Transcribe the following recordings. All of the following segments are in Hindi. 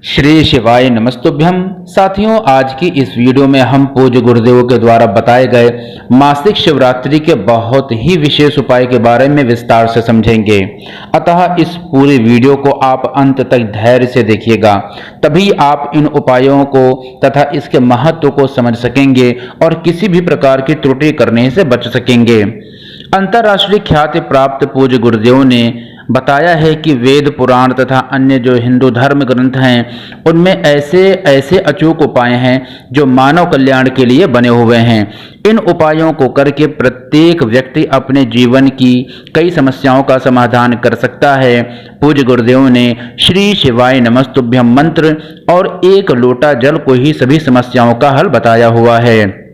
श्री शिवाय नमस्तुभ्यम। साथियों, आज की इस वीडियो में हम पूज्य गुरुदेव के द्वारा बताए गए मासिक शिवरात्रि के बहुत ही विशेष उपाय के बारे में विस्तार से समझेंगे। अतः इस पूरे वीडियो को आप अंत तक धैर्य से देखिएगा, तभी आप इन उपायों को तथा इसके महत्व को समझ सकेंगे और किसी भी प्रकार की त्रुटि करने से बच सकेंगे। अंतर्राष्ट्रीय ख्याति प्राप्त पूज्य गुरुदेव ने बताया है कि वेद पुराण तथा अन्य जो हिंदू धर्म ग्रंथ हैं उनमें ऐसे ऐसे अचूक उपाय हैं जो मानव कल्याण के लिए बने हुए हैं। इन उपायों को करके प्रत्येक व्यक्ति अपने जीवन की कई समस्याओं का समाधान कर सकता है। पूज्य गुरुदेव ने श्री शिवाय नमस्तुभ्यम मंत्र और एक लोटा जल को ही सभी समस्याओं का हल बताया हुआ है।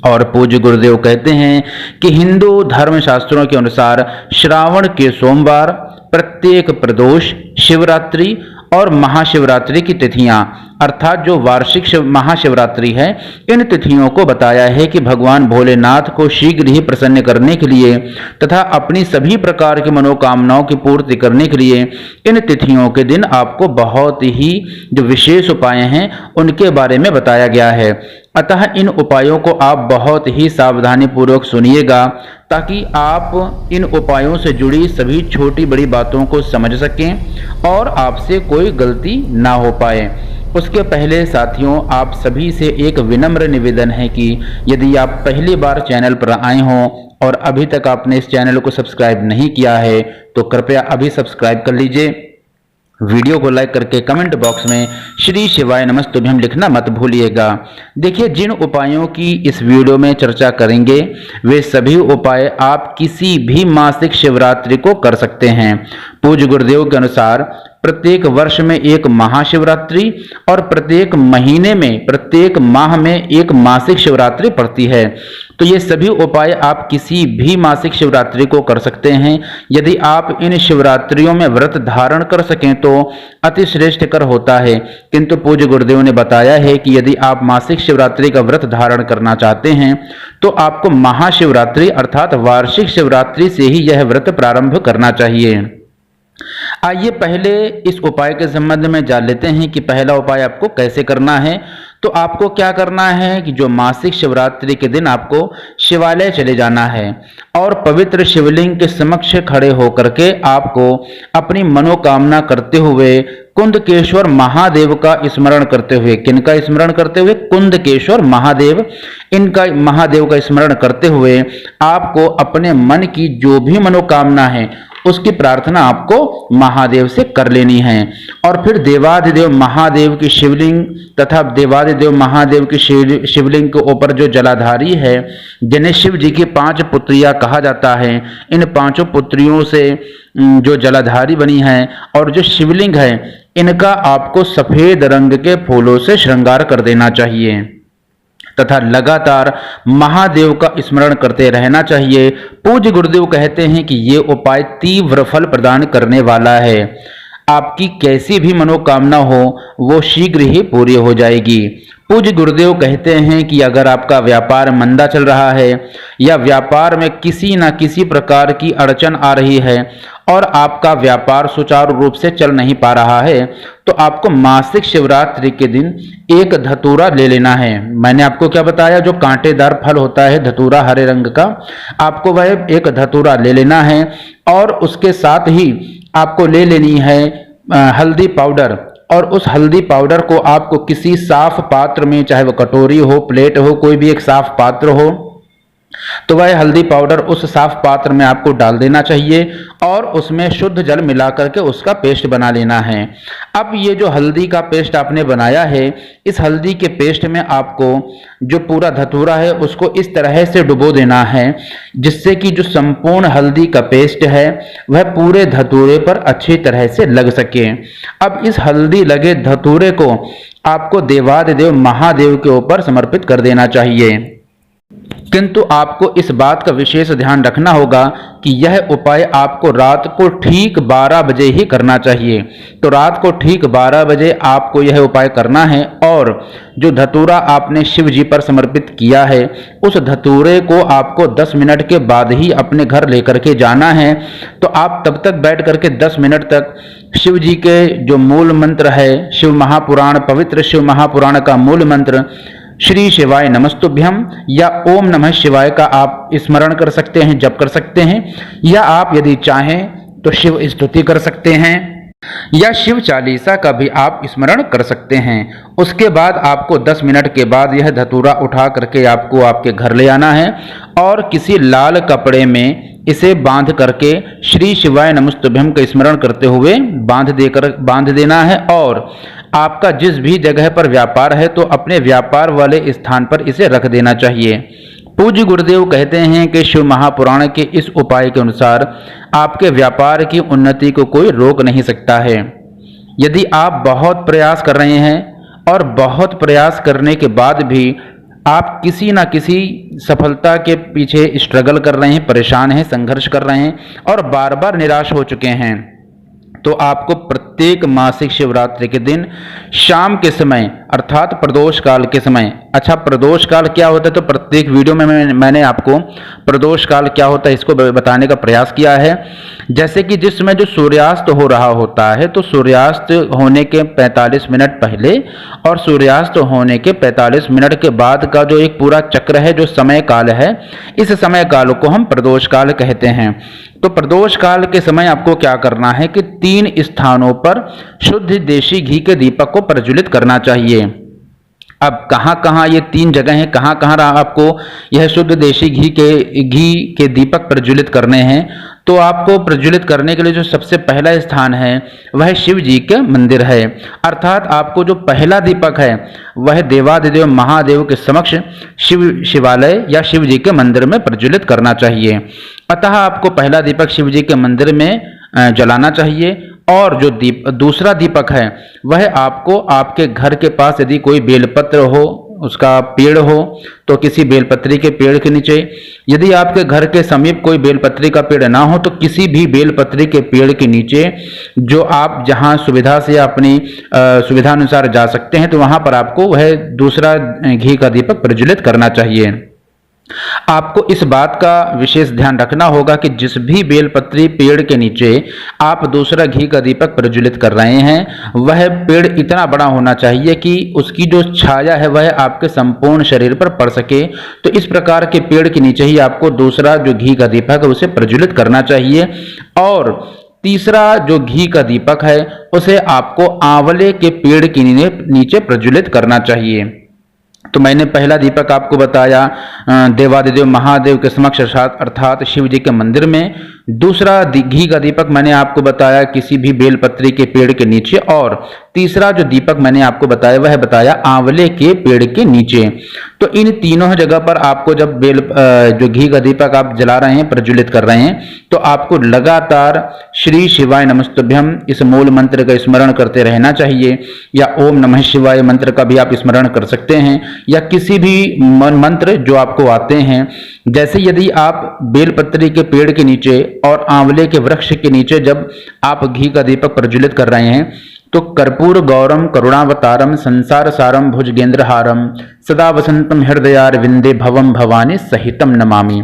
और पूज्य गुरुदेव कहते हैं कि हिंदू धर्म शास्त्रों के अनुसार श्रावण के सोमवार, प्रत्येक प्रदोष, शिवरात्रि और महाशिवरात्रि की तिथियां अर्थात जो वार्षिक महाशिवरात्रि है, इन तिथियों को बताया है कि भगवान भोलेनाथ को शीघ्र ही प्रसन्न करने के लिए तथा अपनी सभी प्रकार की मनोकामनाओं की पूर्ति करने के लिए इन तिथियों के दिन आपको बहुत ही जो विशेष उपाय हैं उनके बारे में बताया गया है। अतः इन उपायों को आप बहुत ही सावधानी पूर्वक सुनिएगा ताकि आप इन उपायों से जुड़ी सभी छोटी बड़ी बातों को समझ सकें और आपसे कोई गलती ना हो पाए। उसके पहले साथियों, आप सभी से एक विनम्र निवेदन है कि यदि आप पहली बार चैनल पर आए हों और अभी तक आपने इस चैनल को सब्सक्राइब नहीं किया है तो कृपया अभी सब्सक्राइब कर लीजिए। वीडियो को लाइक करके कमेंट बॉक्स में श्री शिवाय नमस्तुभ्यम लिखना मत भूलिएगा। देखिए, जिन उपायों की इस वीडियो में चर्चा करेंगे वे सभी उपाय आप किसी भी मासिक शिवरात्रि को कर सकते हैं। पूज्य गुरुदेव के अनुसार प्रत्येक वर्ष में एक महाशिवरात्रि और प्रत्येक महीने में प्रत्येक माह में एक मासिक शिवरात्रि पड़ती है। तो ये सभी उपाय आप किसी भी मासिक शिवरात्रि को कर सकते हैं। यदि आप इन शिवरात्रियों में व्रत धारण कर सकें तो अति श्रेष्ठकर होता है, किंतु पूज्य गुरुदेव ने बताया है कि यदि आप मासिक शिवरात्रि का व्रत धारण करना चाहते हैं तो आपको महाशिवरात्रि अर्थात वार्षिक शिवरात्रि से ही यह व्रत प्रारंभ करना चाहिए। आइए पहले इस उपाय के संबंध में जान लेते हैं कि पहला उपाय आपको कैसे करना है। तो आपको क्या करना है कि जो मासिक शिवरात्रि के दिन आपको शिवालय चले जाना है और पवित्र शिवलिंग के समक्ष खड़े होकर के आपको अपनी मनोकामना करते हुए कुंदकेश्वर महादेव का स्मरण करते हुए, किनका स्मरण करते हुए? कुंदकेश्वर महादेव, इनका महादेव का स्मरण करते हुए आपको अपने मन की जो भी मनोकामना है उसकी प्रार्थना आपको महादेव से कर लेनी है। और फिर देवाधिदेव महादेव की शिवलिंग तथा देवाधिदेव महादेव की शिवलिंग के ऊपर जो जलाधारी है, जिन्हें शिव जी की 5 पुत्रियां कहा जाता है, इन 5 पुत्रियों से जो जलाधारी बनी है और जो शिवलिंग है, इनका आपको सफेद रंग के फूलों से श्रृंगार कर देना चाहिए तथा लगातार महादेव का स्मरण करते रहना चाहिए। पूज्य गुरुदेव कहते हैं कि ये उपाय तीव्र फल प्रदान करने वाला है। आपकी कैसी भी मनोकामना हो वो शीघ्र ही पूरी हो जाएगी। पूज्य गुरुदेव कहते हैं कि अगर आपका व्यापार मंदा चल रहा है या व्यापार में किसी न किसी प्रकार की अड़चन आ रही है और आपका व्यापार सुचारू रूप से चल नहीं पा रहा है तो आपको मासिक शिवरात्रि के दिन एक धतूरा ले लेना है। मैंने आपको क्या बताया? जो कांटेदार फल होता है धतूरा हरे रंग का, आपको वह एक धतूरा ले लेना है और उसके साथ ही आपको ले लेनी है हल्दी पाउडर। और उस हल्दी पाउडर को आपको किसी साफ पात्र में, चाहे वो कटोरी हो, प्लेट हो, कोई भी एक साफ पात्र हो, तो वह हल्दी पाउडर उस साफ पात्र में आपको डाल देना चाहिए और उसमें शुद्ध जल मिला करके उसका पेस्ट बना लेना है। अब ये जो हल्दी का पेस्ट आपने बनाया है, इस हल्दी के पेस्ट में आपको जो पूरा धतूरा है उसको इस तरह से डुबो देना है जिससे कि जो संपूर्ण हल्दी का पेस्ट है वह पूरे धतूरे पर अच्छी तरह से लग सके। अब इस हल्दी लगे धतूरे को आपको देवाधिदेव महादेव के ऊपर समर्पित कर देना चाहिए। किंतु आपको इस बात का विशेष ध्यान रखना होगा कि यह उपाय आपको रात को ठीक 12 बजे ही करना चाहिए। तो रात को ठीक 12 बजे आपको यह उपाय करना है और जो धतूरा आपने शिव जी पर समर्पित किया है उस धतूरे को आपको 10 मिनट के बाद ही अपने घर लेकर के जाना है। तो आप तब तक बैठ करके 10 मिनट तक शिव जी के जो मूल मंत्र है, शिव महापुराण, पवित्र शिव महापुराण का मूल मंत्र श्री शिवाय नमस्तुभ्यम या ओम नमः शिवाय का आप स्मरण कर सकते हैं, जप कर सकते हैं, या आप यदि चाहें तो शिव स्तुति कर सकते हैं या शिव चालीसा का भी आप स्मरण कर सकते हैं। उसके बाद आपको 10 मिनट के बाद यह धतूरा उठा करके आपको आपके घर ले आना है और किसी लाल कपड़े में इसे बांध करके श्री शिवाय नमस्तुभ्यम का स्मरण करते हुए बांध देना है। और आपका जिस भी जगह पर व्यापार है तो अपने व्यापार वाले स्थान पर इसे रख देना चाहिए। पूज्य गुरुदेव कहते हैं कि शिव महापुराण के इस उपाय के अनुसार आपके व्यापार की उन्नति को कोई रोक नहीं सकता है। यदि आप बहुत प्रयास कर रहे हैं और बहुत प्रयास करने के बाद भी आप किसी न किसी सफलता के पीछे स्ट्रगल कर रहे हैं, परेशान हैं, संघर्ष कर रहे हैं और बार बार निराश हो चुके हैं, तो आपको प्रत्येक मासिक शिवरात्रि के दिन शाम के समय अर्थात प्रदोष काल के समय, अच्छा प्रदोष काल क्या होता है तो प्रत्येक वीडियो में मैंने आपको प्रदोष काल क्या होता है इसको बताने का प्रयास किया है। जैसे कि जिस समय जो सूर्यास्त हो रहा होता है तो सूर्यास्त होने के 45 मिनट पहले और सूर्यास्त होने के 45 मिनट के बाद का जो एक पूरा चक्र है, जो समय काल है, इस समय काल को हम प्रदोष काल कहते हैं। तो प्रदोष काल के समय आपको क्या करना है कि 3 स्थानों पर शुद्ध देशी घी के दीपक को प्रज्वलित करना चाहिए। अब कहाँ कहाँ ये 3 जगह हैं, कहाँ कहाँ आपको यह शुद्ध देशी घी के दीपक प्रज्वलित करने हैं। तो आपको प्रज्वलित करने के लिए जो सबसे पहला स्थान है वह शिव जी के मंदिर है, अर्थात आपको जो पहला दीपक है वह देवादिदेव महादेव के समक्ष शिवालय या शिव जी के मंदिर में प्रज्वलित करना चाहिए। अतः आपको पहला दीपक शिव जी के मंदिर में जलाना चाहिए और जो दूसरा दीपक है वह आपको आपके घर के पास यदि कोई बेलपत्र हो, उसका पेड़ हो तो किसी बेलपत्री के पेड़ के नीचे, यदि आपके घर के समीप कोई बेलपत्री का पेड़ ना हो तो किसी भी बेलपत्री के पेड़ के नीचे, जो आप जहां सुविधा से अपनी सुविधा अनुसार जा सकते हैं, तो वहां पर आपको वह दूसरा घी का दीपक प्रज्वलित करना चाहिए। आपको इस बात का विशेष ध्यान रखना होगा कि जिस भी बेलपत्री पेड़ के नीचे आप दूसरा घी का दीपक प्रज्वलित कर रहे हैं वह पेड़ इतना बड़ा होना चाहिए कि उसकी जो छाया है वह आपके संपूर्ण शरीर पर पड़ सके। तो इस प्रकार के पेड़ के नीचे ही आपको दूसरा जो घी का दीपक है उसे प्रज्वलित करना चाहिए। और तीसरा जो घी का दीपक है उसे आपको आंवले के पेड़ के नीचे प्रज्वलित करना चाहिए। तो मैंने पहला दीपक आपको बताया देवादिदेव महादेव के समक्ष अर्थात शिव जी के मंदिर में, दूसरा घी का दीपक मैंने आपको बताया किसी भी बेलपत्री के पेड़ के नीचे, और तीसरा जो दीपक मैंने आपको बताया वह बताया आंवले के पेड़ के नीचे। तो इन तीनों जगह पर आपको जब जो घी का दीपक आप जला रहे हैं, प्रज्वलित कर रहे हैं, तो आपको लगातार श्री शिवाय नमस्तुभ्यम इस मूल मंत्र का स्मरण करते रहना चाहिए, या ओम नमः शिवाय मंत्र का भी आप स्मरण कर सकते हैं, या किसी भी मंत्र जो आपको आते हैं। जैसे यदि आप बेलपत्री के पेड़ के नीचे और आंवले के वृक्ष के नीचे जब आप घी का दीपक प्रज्वलित कर रहे हैं तो कर्पूर गौरम करुणावतारम संसार सारम भुजगेंद्रहारम सदा वसंतम हृदयारविंदे भवम भवानी सहितम नमामि,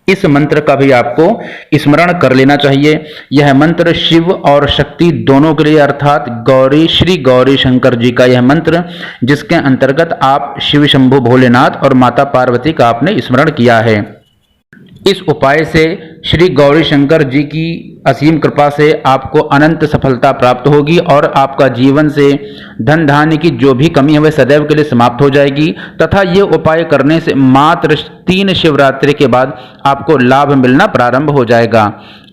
इस मंत्र का भी आपको स्मरण कर लेना चाहिए। यह मंत्र शिव और शक्ति दोनों के लिए, अर्थात गौरी श्री गौरी शंकर जी का यह मंत्र, जिसके अंतर्गत आप शिव शंभु भोलेनाथ और माता पार्वती का आपने स्मरण किया है। इस उपाय से श्री गौरी शंकर जी की असीम कृपा से आपको अनंत सफलता प्राप्त होगी और आपका जीवन से धन धान्य की जो भी कमी है वह सदैव के लिए समाप्त हो जाएगी, तथा ये उपाय करने से मात्र 3 शिवरात्रि के बाद आपको लाभ मिलना प्रारंभ हो जाएगा।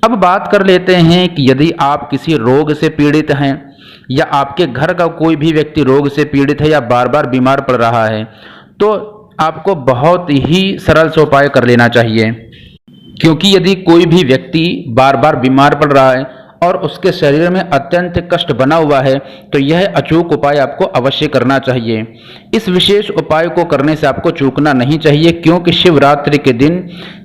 अब बात कर लेते हैं कि यदि आप किसी रोग से पीड़ित हैं या आपके घर का कोई भी व्यक्ति रोग से पीड़ित है या बार बार बीमार पड़ रहा है, तो आपको बहुत ही सरल सा उपाय कर लेना चाहिए। क्योंकि यदि कोई भी व्यक्ति बार बार बीमार पड़ रहा है और उसके शरीर में अत्यंत कष्ट बना हुआ है तो यह अचूक उपाय आपको अवश्य करना चाहिए। इस विशेष उपाय को करने से आपको चूकना नहीं चाहिए, क्योंकि शिवरात्रि के दिन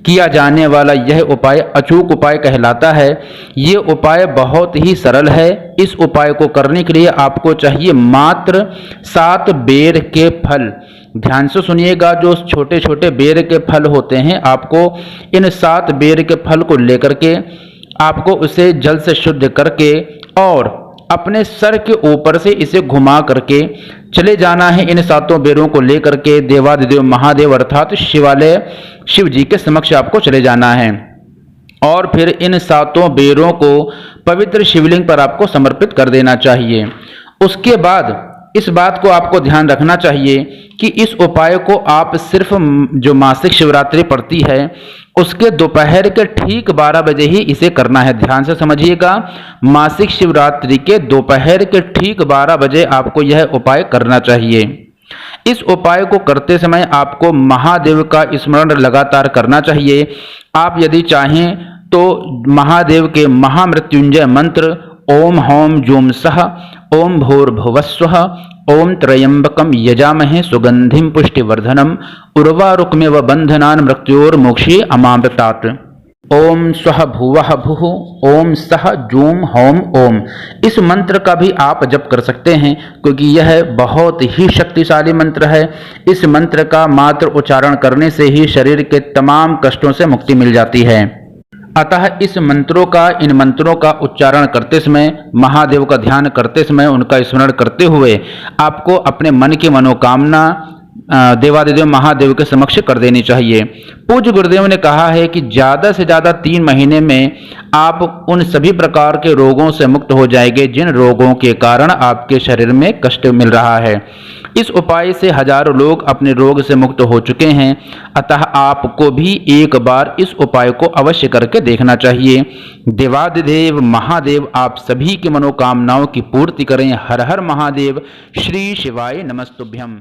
किया जाने वाला यह उपाय अचूक उपाय कहलाता है। ये उपाय बहुत ही सरल है। इस उपाय को करने के लिए आपको चाहिए मात्र 7 बेर के फल। ध्यान से सुनिएगा, जो छोटे छोटे बेर के फल होते हैं, आपको इन 7 बेर के फल को लेकर के आपको उसे जल से शुद्ध करके और अपने सर के ऊपर से इसे घुमा करके चले जाना है। इन 7 बेरों को लेकर के देवादिदेव महादेव अर्थात शिवालय शिव जी के समक्ष आपको चले जाना है और फिर इन 7 बेरों को पवित्र शिवलिंग पर आपको समर्पित कर देना चाहिए। उसके बाद इस बात को आपको ध्यान रखना चाहिए कि इस उपाय को आप सिर्फ जो मासिक शिवरात्रि पड़ती है उसके दोपहर के ठीक 12 बजे ही इसे करना है। ध्यान से समझिएगा, मासिक शिवरात्रि के दोपहर के ठीक 12 बजे आपको यह उपाय करना चाहिए। इस उपाय को करते समय आपको महादेव का स्मरण लगातार करना चाहिए। आप यदि चाहें तो महादेव के महामृत्युंजय मंत्र ओम हौम जूम सह ओम भूर्भुवस्वः ओम त्रयंबकम यजामहे सुगंधिम पुष्टिवर्धनम उर्वारुकमेव बंधनान् मृत्योर्मोक्षे अमामृतात्। ओम स्वः भुवः भुः ओम सह जूम हौम ओम। इस मंत्र का भी आप जप कर सकते हैं, क्योंकि यह बहुत ही शक्तिशाली मंत्र है। इस मंत्र का मात्र उच्चारण करने से ही शरीर के तमाम कष्टों से मुक्ति मिल जाती है। अतः इन मंत्रों का उच्चारण करते समय, महादेव का ध्यान करते समय, उनका स्मरण करते हुए आपको अपने मन की मनोकामना देवादिदेव महादेव के समक्ष कर देनी चाहिए। पूज्य गुरुदेव ने कहा है कि ज़्यादा से ज़्यादा 3 महीने में आप उन सभी प्रकार के रोगों से मुक्त हो जाएंगे जिन रोगों के कारण आपके शरीर में कष्ट मिल रहा है। इस उपाय से हजारों लोग अपने रोग से मुक्त हो चुके हैं। अतः आपको भी एक बार इस उपाय को अवश्य करके देखना चाहिए। देवादिदेव महादेव आप सभी की मनोकामनाओं की पूर्ति करें। हर हर महादेव। श्री शिवाय नमस्तुभ्यम।